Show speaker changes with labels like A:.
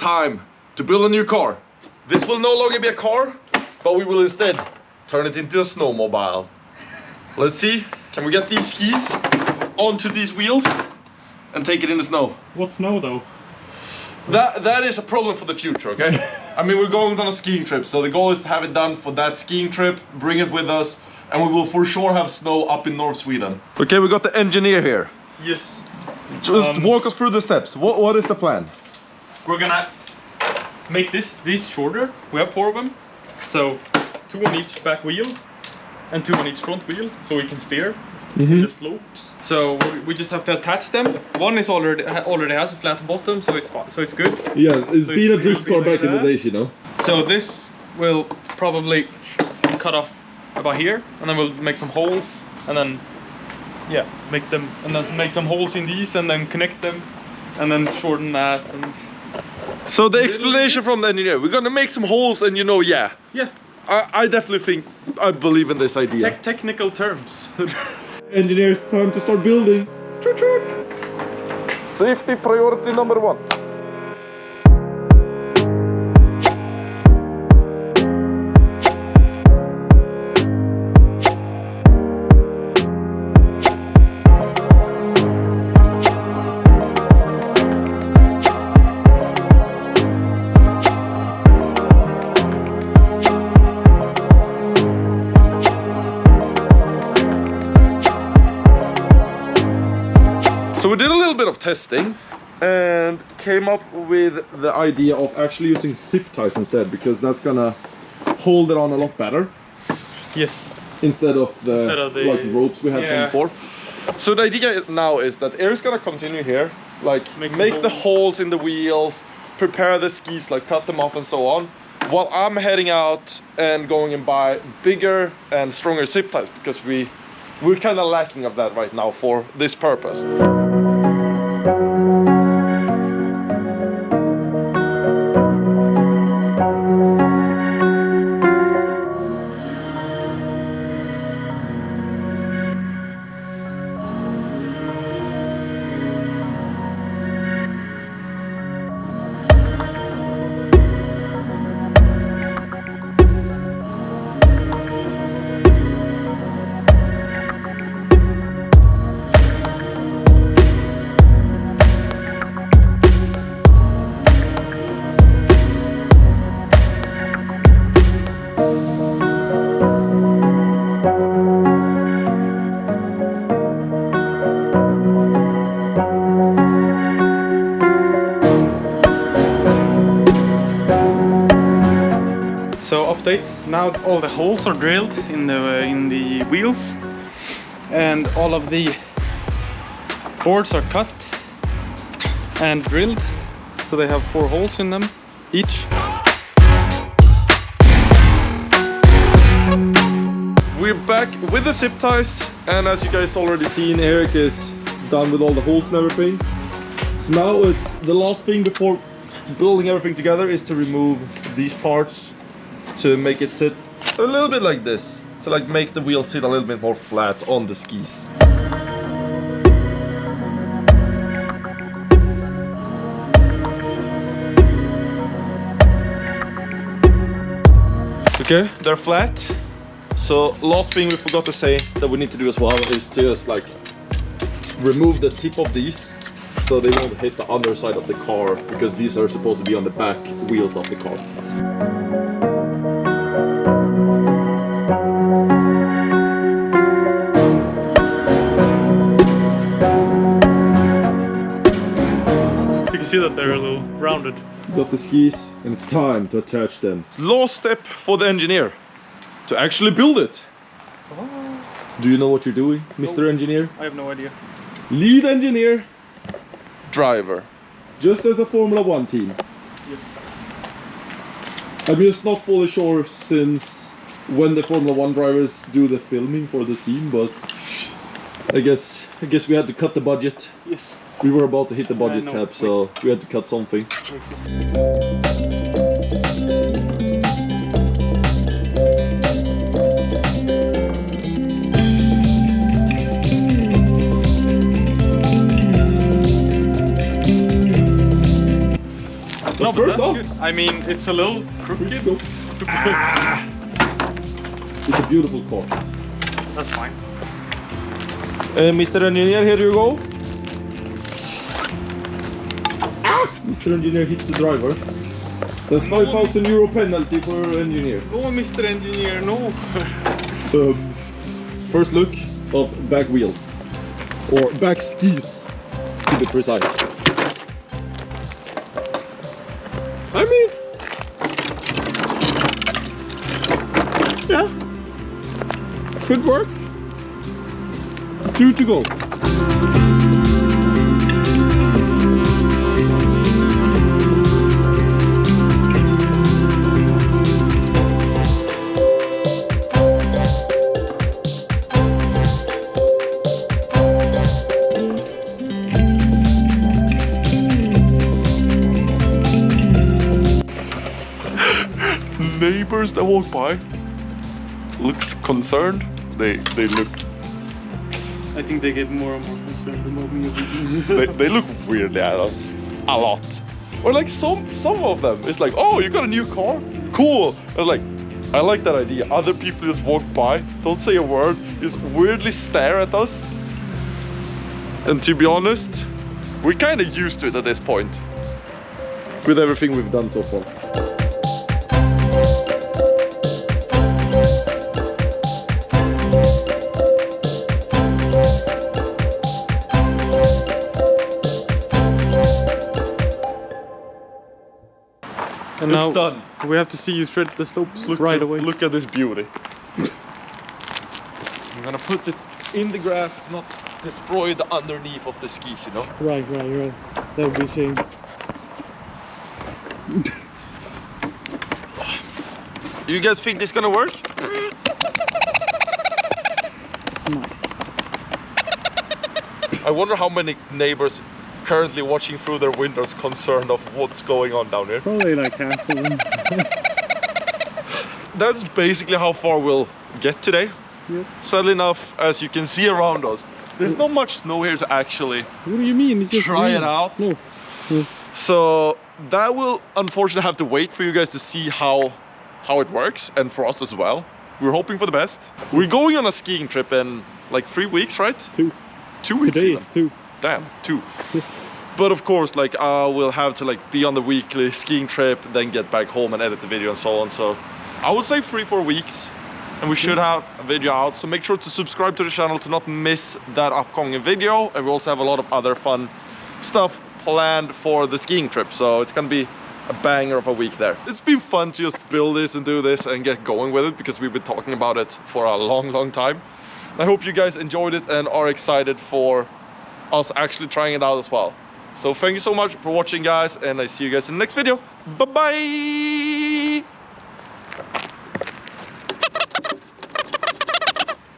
A: time to build a new car. This will no longer be a car, but we will instead turn it into a snowmobile. Let's see, can we get these skis onto these wheels and take it in the snow?
B: What snow though?
A: That is a problem for the future, okay? I mean, we're going on a skiing trip, so the goal is to have it done for that skiing trip, bring it with us, and we will for sure have snow up in North Sweden. Okay, we got the engineer here.
B: Yes.
A: Just walk us through the steps. What is the plan?
B: We're gonna make these shorter. We have 4 of them. So 2 on each back wheel and 2 on each front wheel, so we can steer in the slopes. So we just have to attach them. One is already has a flat bottom, so it's good.
A: Yeah, it's
B: So
A: been a
B: it's
A: drift car
B: like
A: back in the
B: that.
A: days, you know.
B: So this will probably cut off about here, and then we'll make some holes, and then make some holes in these, and then connect them, and then shorten that. And
A: So the explanation from the engineer, we're gonna make some holes, and
B: yeah,
A: I definitely believe in this idea.
B: technical terms.
A: Engineer, time to start building. Choo choo. Safety priority number 1. So we did a little bit of testing and came up with the idea of actually using zip ties instead, because that's gonna hold it on a lot better.
B: Yes.
A: Instead of the like ropes we had from before. So the idea now is that Eric's gonna continue here, like make the holes in the wheels, prepare the skis, like cut them off and so on, while I'm heading out and going and buy bigger and stronger zip ties, because we're kind of lacking of that right now for this purpose.
B: So update. Now all the holes are drilled in the wheels, and all of the boards are cut and drilled. So they have 4 holes in them each.
A: We're back with the zip ties, and as you guys already seen, Eric is done with all the holes and everything. So now it's the last thing before building everything together is to remove these parts to make it sit a little bit like this, to like make the wheel sit a little bit more flat on the skis. Okay, they're flat. So last thing we forgot to say that we need to do as well is to just like remove the tip of these so they won't hit the underside of the car, because these are supposed to be on the back wheels of the car.
B: You can see that they're a little rounded.
A: Got the skis, and it's time to attach them. Last step for the engineer, to actually build it.
B: Oh.
A: Do you know what you're doing, Mr. Engineer?
B: I have no idea.
A: Lead engineer, driver. Just as a Formula 1 team.
B: Yes.
A: I'm just not fully sure since when the Formula 1 drivers do the filming for the team, but I guess we had to cut the budget.
B: Yes.
A: We were about to hit the budget cap, so we had to cut something.
B: No,
A: first off.
B: Good. I mean, it's a little crooked.
A: It's a beautiful car.
B: That's fine.
A: Mr. Engineer, here you go. Mr. Engineer hits the driver. That's 5,000 euro penalty for engineer.
B: Go on, Mr. Engineer, no.
A: First look of back wheels. Or back skis, to be precise. I mean, yeah, could work. 2 to go. Neighbors that walk by looks concerned. They look.
B: I think they get more and more concerned about me.
A: they look weirdly at us a lot. Or like some of them, it's like, oh, you got a new car? Cool. I was like, I like that idea. Other people just walk by, don't say a word, just weirdly stare at us. And to be honest, we're kind of used to it at this point with everything we've done so far.
B: And now
A: done.
B: We have to see you shred the slopes
A: away.
B: away.
A: Look at this beauty. I'm gonna put it in the grass to not destroy the underneath of the skis, you know?
B: Right. That would be a shame.
A: You guys think this is gonna work?
B: Nice.
A: I wonder how many neighbors currently watching through their windows concerned of what's going on down here.
B: Probably like half of them.
A: That's basically how far we'll get today.
B: Yep.
A: Sadly enough, as you can see around us, there's not much snow here to actually
B: What do you mean? It's just
A: try it out.
B: Snow. Yeah.
A: So that will unfortunately have to wait for you guys to see how it works, and for us as well. We're hoping for the best. We're going on a skiing trip in like 3 weeks, right?
B: 2.
A: 2 weeks.
B: Today
A: even.
B: it's 2.
A: Damn, 2.
B: Yes.
A: But of course, like we'll have to like be on the weekly skiing trip, then get back home and edit the video and so on. So I would say 3-4 weeks, and we should have a video out. So make sure to subscribe to the channel to not miss that upcoming video. And we also have a lot of other fun stuff planned for the skiing trip. So it's gonna be a banger of a week there. It's been fun to just build this and do this and get going with it, because we've been talking about it for a long time. I hope you guys enjoyed it and are excited for us actually trying it out as well. So thank you so much for watching, guys, and I see you guys in the next video. Bye bye.